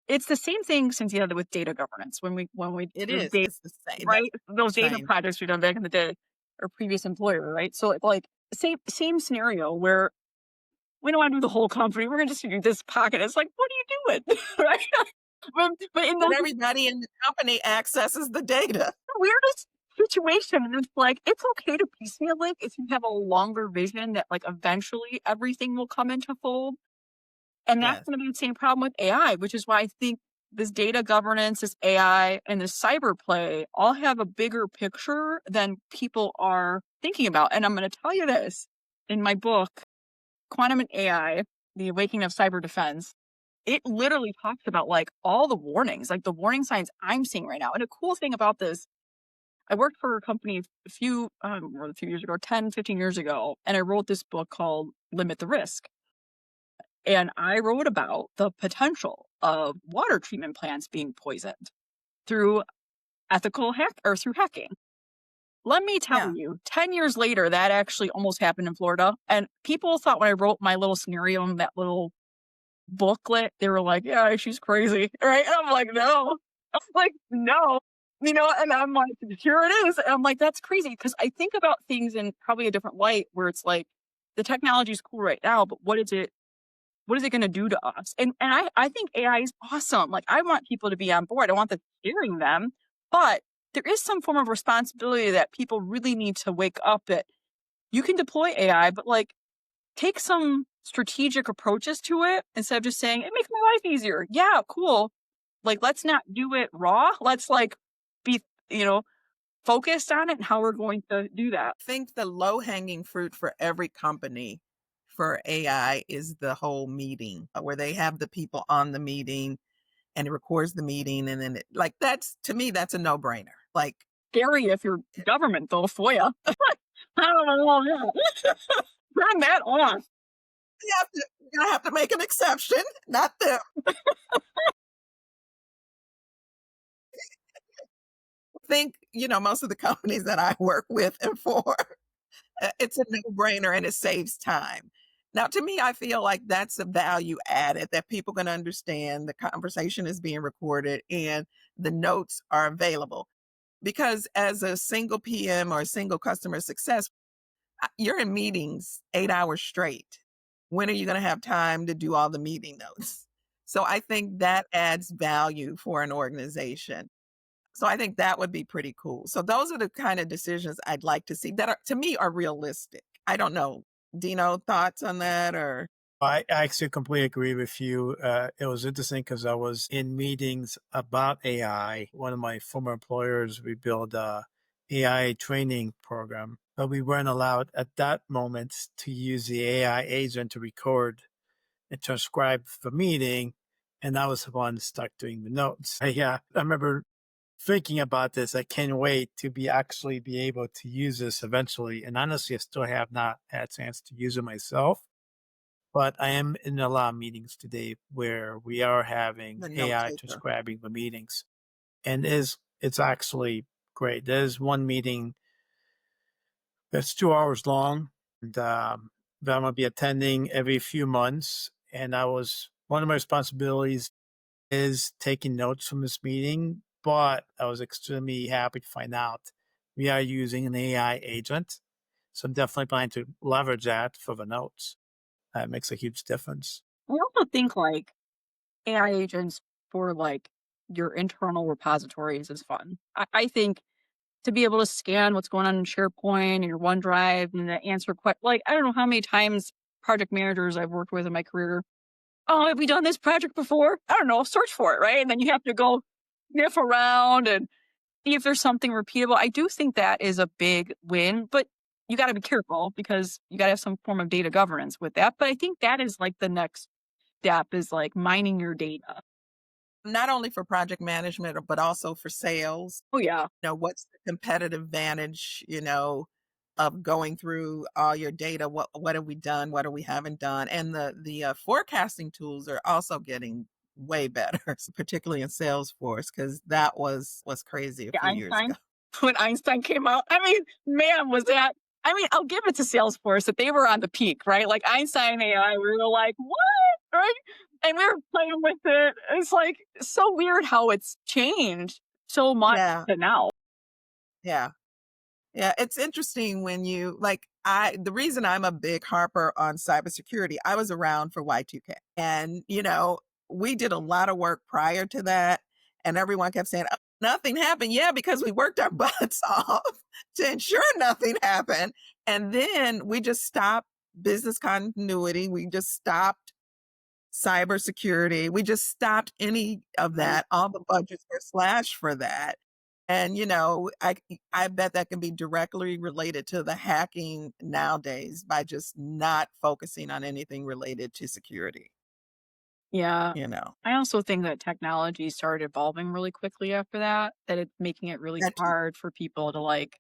Speaker 3: It's the same thing, Cynthia, with data governance. When we
Speaker 2: It
Speaker 3: do
Speaker 2: is.
Speaker 3: data,
Speaker 2: It's the same. That's
Speaker 3: right? Those
Speaker 2: the
Speaker 3: data
Speaker 2: same.
Speaker 3: projects we done back in the day, or previous employer, right? So it's like same scenario where we don't want to do the whole company. We're gonna just do this pocket. It's like, what are you doing? Right? But in
Speaker 2: But
Speaker 3: those
Speaker 2: everybody in the company accesses the data.
Speaker 3: weirdest situation, and it's like it's okay to piecemeal it if you have a longer vision that like eventually everything will come into fold. And that's
Speaker 2: Yes.
Speaker 3: going to be the same problem with AI, which is why I think this data governance, this AI, and this cyber play all have a bigger picture than people are thinking about. And I'm going to tell you this in my book, Quantum and AI, The Awakening of Cyber Defense. It literally talks about like all the warnings, like the warning signs I'm seeing right now. And a cool thing about this, I worked for a company more than a few years ago, 10, 15 years ago, and I wrote this book called Limit the Risk. And I wrote about the potential of water treatment plants being poisoned through through hacking. Let me tell
Speaker 2: Yeah.
Speaker 3: you, 10 years later, that actually almost happened in Florida. And people thought when I wrote my little scenario in that little booklet, they were like, yeah, she's crazy. Right? And I'm like, no. I'm like, no. And I'm like, here it is. And I'm like, that's crazy. Because I think about things in probably a different light where it's like, the technology is cool right now, but what is it going to do to us? And I think AI is awesome. Like I want people to be on board. I want them hearing them, but there is some form of responsibility that people really need to wake up that you can deploy AI, but like take some strategic approaches to it instead of just saying it makes my life easier. Yeah, cool. Like let's not do it raw. Let's like be, focused on it and how we're going to do that.
Speaker 2: I think the low-hanging fruit for every company for AI is the whole meeting, where they have the people on the meeting and it records the meeting, and then that's, to me, that's a no-brainer. Like,
Speaker 3: Scary if you're government though, FOIA. I don't know. Yeah. Turn that off.
Speaker 2: you're gonna have to make an exception, not them. I think, most of the companies that I work with and for, it's a no-brainer and it saves time. Now, to me, I feel like that's a value added that people can understand. The conversation is being recorded and the notes are available. Because as a single PM or a single customer success, you're in meetings 8 hours straight. When are you going to have time to do all the meeting notes? So I think that adds value for an organization. So I think that would be pretty cool. So those are the kind of decisions I'd like to see that are, to me, are realistic. I don't know. Dino, thoughts on that? Or
Speaker 1: I actually completely agree with you. It was interesting because I was in meetings about AI. One of my former employers, we built a AI training program, but we weren't allowed at that moment to use the AI agent to record and transcribe the meeting. And I was the one stuck doing the notes. Yeah, I remember thinking about this. I can't wait to be able to use this eventually. And honestly, I still have not had a chance to use it myself. But I am in a lot of meetings today where we are having
Speaker 2: the note
Speaker 1: AI
Speaker 2: taker?
Speaker 1: transcribing the meetings, and it's actually great. There's one meeting that's 2 hours long, and that I'm gonna be attending every few months. And I was one of my responsibilities is taking notes from this meeting, but I was extremely happy to find out we are using an AI agent, so I'm definitely planning to leverage that for the notes. That makes a huge difference.
Speaker 3: I also think like AI agents for like your internal repositories is fun. I think to be able to scan what's going on in SharePoint and your OneDrive and to answer like I don't know how many times project managers I've worked with in my career. Oh, have we done this project before? I don't know. Search for it, right? And then you have to go sniff around and see if there's something repeatable. I do think that is a big win, but you got to be careful because you got to have some form of data governance with that. But I think that is like the next step is like mining your data.
Speaker 2: Not only for project management, but also for sales.
Speaker 3: Oh yeah.
Speaker 2: What's the competitive advantage, of going through all your data. What have we done? What have we haven't done? And the forecasting tools are also getting way better, particularly in Salesforce, because that was crazy a
Speaker 3: Yeah,
Speaker 2: few years ago.
Speaker 3: Einstein. When Einstein came out, I mean, man, was that. I mean, I'll give it to Salesforce that they were on the peak, right? Like Einstein AI, we were like, what? Right? And we were playing with it. It's like so weird how it's changed so much
Speaker 2: Yeah,
Speaker 3: to now.
Speaker 2: yeah. Yeah, it's interesting when you like the reason I'm a big harper on cybersecurity, I was around for Y2K. And, we did a lot of work prior to that. And everyone kept saying, "Oh, nothing happened." Yeah, because we worked our butts off to ensure nothing happened. And then we just stopped business continuity. We just stopped cybersecurity. We just stopped any of
Speaker 3: Right.
Speaker 2: that. All the budgets were slashed for that. And, I bet that can be directly related to the hacking nowadays by just not focusing on anything related to security,
Speaker 3: Yeah.
Speaker 2: you know.
Speaker 3: I also think that technology started evolving really quickly after that, that it's making it really
Speaker 2: That too.
Speaker 3: hard for people to like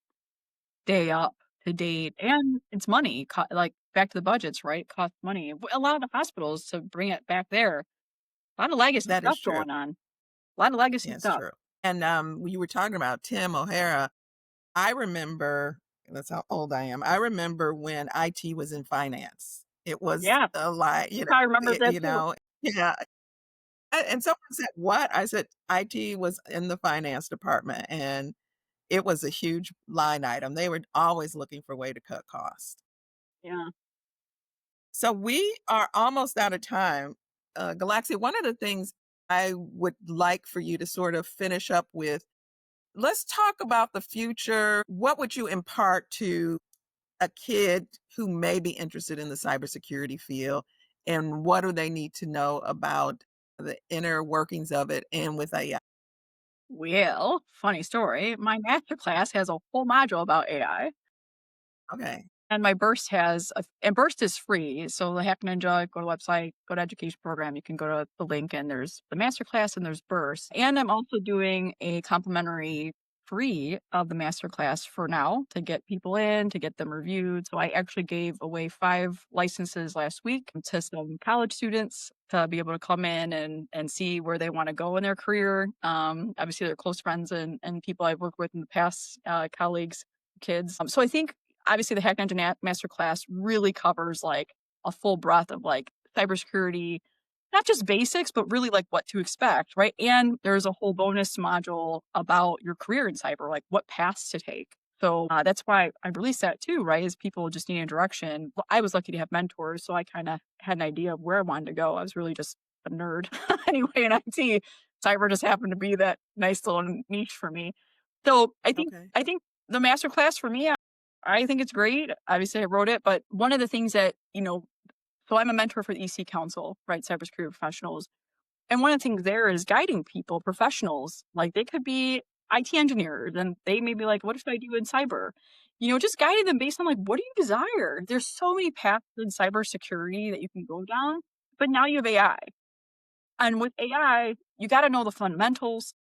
Speaker 3: stay up to date. And it's money, like back to the budgets, right? It costs money. A lot of the hospitals to bring it back there, a lot of legacy
Speaker 2: That is
Speaker 3: stuff
Speaker 2: true.
Speaker 3: going on. A lot of legacy
Speaker 2: Yes,
Speaker 3: stuff.
Speaker 2: true. And you were talking about Tim O'Hara. I remember, that's how old I am. I remember when IT was in finance. It was
Speaker 3: Yeah.
Speaker 2: a lot,
Speaker 3: I remember that too.
Speaker 2: yeah. And someone said, "What?" I said, "IT was in the finance department, and it was a huge line item. They were always looking for a way to cut costs."
Speaker 3: Yeah.
Speaker 2: So we are almost out of time. Galaxia, one of the things I would like for you to sort of finish up with, let's talk about the future. What would you impart to a kid who may be interested in the cybersecurity field, and what do they need to know about the inner workings of it and with AI?
Speaker 3: Well, funny story. My master class has a whole module about AI.
Speaker 2: Okay.
Speaker 3: And my Burst has and Burst is free. So the Hack Ninja, go to website, go to education program. You can go to the link and there's the masterclass and there's Burst. And I'm also doing a complimentary free of the masterclass for now to get people in, to get them reviewed. So I actually gave away 5 licenses last week to some college students to be able to come in and see where they want to go in their career. Obviously, they're close friends and people I've worked with in the past, colleagues, kids. So I think obviously the Hack Ninja Masterclass really covers like a full breadth of like cybersecurity, not just basics, but really like what to expect, right? And there's a whole bonus module about your career in cyber, like what paths to take. So that's why I released that too, right? Is people just needing direction. Well, I was lucky to have mentors, so I kind of had an idea of where I wanted to go. I was really just a nerd anyway in IT. Cyber just happened to be that nice little niche for me. So
Speaker 2: Okay.
Speaker 3: I think the masterclass for me, I think it's great. Obviously, I wrote it, but one of the things that, so I'm a mentor for the EC Council, right? Cybersecurity professionals. And one of the things there is guiding people, professionals, like they could be IT engineers and they may be like, what should I do in cyber? Just guiding them based on like, what do you desire? There's so many paths in cybersecurity that you can go down, but now you have AI. And with AI, you got to know the fundamentals.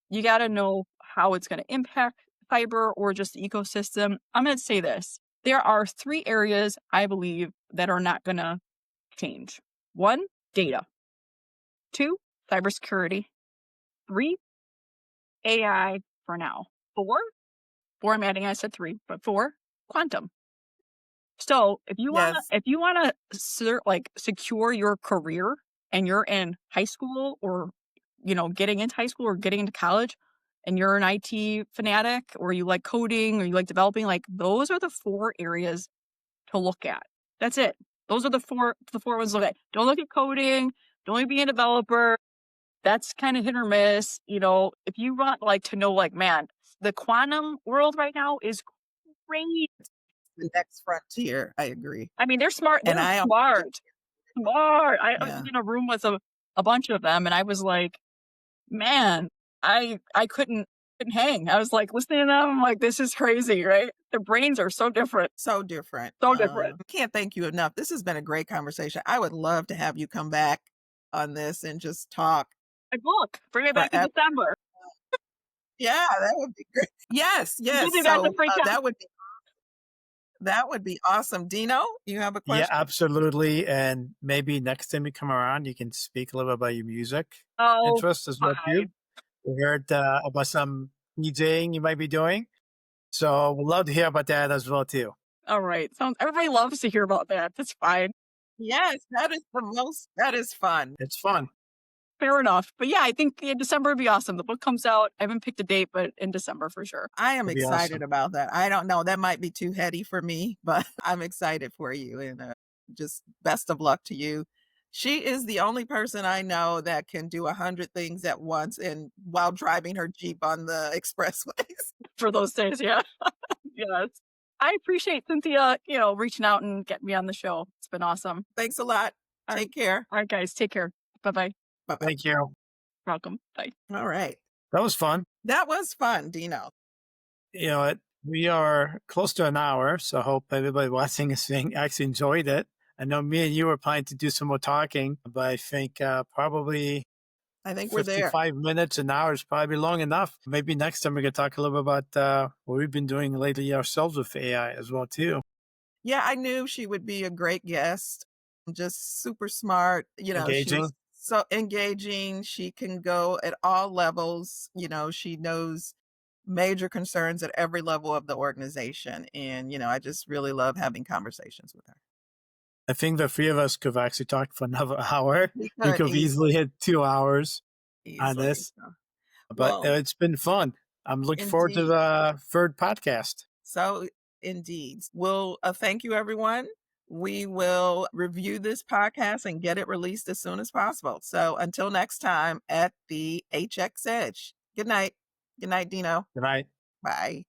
Speaker 3: You got to know how it's going to impact fiber or just the ecosystem. I'm going to say this. There are 3 areas I believe that are not going to change. 1, data. 2, cybersecurity. 3, AI for now. 4, I'm adding, I said 3, but 4, quantum. So
Speaker 2: Yes.
Speaker 3: if you wanna secure your career and you're in high school or, getting into high school or getting into college and you're an IT fanatic or you like coding or you like developing, like those are the 4 areas to look at. That's it. Those are the four ones to look at. Don't look at coding, don't be a developer. That's kind of hit or miss. If you want like to know like, man, the quantum world right now is great.
Speaker 2: The next frontier. I agree.
Speaker 3: I mean, they're smart.
Speaker 2: And
Speaker 3: They're
Speaker 2: I also think,
Speaker 3: smart. Smart. I was
Speaker 2: yeah.
Speaker 3: in a room with a bunch of them, and I was like, man, I couldn't hang. I was like listening to them, I'm like, this is crazy, right? Their brains are so different,
Speaker 2: So different.
Speaker 3: so different.
Speaker 2: Can't thank you enough. This has been a great conversation. I would love to have you come back on this and just talk
Speaker 3: Like, look, bring it back in
Speaker 2: forever.
Speaker 3: December.
Speaker 2: Yeah, that would be great. Yes,
Speaker 3: Give
Speaker 2: yes.
Speaker 3: me back the
Speaker 2: So
Speaker 3: free
Speaker 2: that
Speaker 3: time.
Speaker 2: would be That would be awesome. Dino, you have a
Speaker 1: Yeah,
Speaker 2: question?
Speaker 1: absolutely. And maybe next time you come around, you can speak a little bit about your music
Speaker 3: Oh,
Speaker 1: interests as well too.
Speaker 3: fine.
Speaker 1: We heard about some DJing you might be doing, so we'd love to hear about that as well too.
Speaker 3: All right. Sounds everybody loves to hear about that. That's fine.
Speaker 2: Yes, that is fun.
Speaker 1: It's fun.
Speaker 3: Fair enough. But yeah, I think in December would be awesome. The book comes out. I haven't picked a date, but in December for sure.
Speaker 2: I am
Speaker 1: It'd be
Speaker 2: excited
Speaker 1: awesome.
Speaker 2: about that. I don't know, that might be too heady for me, but I'm excited for you, and, just best of luck to you. She is the only person I know that can do 100 things at once and while driving her Jeep on the expressways.
Speaker 3: For those days, yeah. Yes. I appreciate Cynthia, reaching out and getting me on the show. It's been awesome.
Speaker 2: Thanks a lot.
Speaker 3: All right,
Speaker 2: Take care.
Speaker 3: all right guys, take care. Bye-bye.
Speaker 2: Bye-bye.
Speaker 1: Thank you.
Speaker 3: Welcome. Bye.
Speaker 2: All right.
Speaker 1: That was fun.
Speaker 2: That was fun, Dino.
Speaker 1: You know, we are close to an hour, so I hope everybody watching this thing actually enjoyed it. I know me and you were planning to do some more talking, but I think probably
Speaker 2: I think we're there.
Speaker 1: 55 minutes, an hour is probably long enough. Maybe next time we can talk a little bit about what we've been doing lately ourselves with AI as well too.
Speaker 2: Yeah, I knew she would be a great guest. Just super smart.
Speaker 1: Engaging.
Speaker 2: She's so engaging. She can go at all levels. She knows major concerns at every level of the organization. And, I just really love having conversations with her.
Speaker 1: I think the three of us could have actually talked for another hour.
Speaker 2: We
Speaker 1: We
Speaker 2: could
Speaker 1: could have easily hit 2 hours on
Speaker 2: easily.
Speaker 1: this,
Speaker 2: So,
Speaker 1: but
Speaker 2: well,
Speaker 1: it's been fun. I'm looking forward to
Speaker 2: indeed.
Speaker 1: the third podcast.
Speaker 2: So, indeed. Well, thank you, everyone. We will review this podcast and get it released as soon as possible. So, until next time at the HX Edge. Good night. Good night, Dino.
Speaker 1: Good night.
Speaker 2: Bye.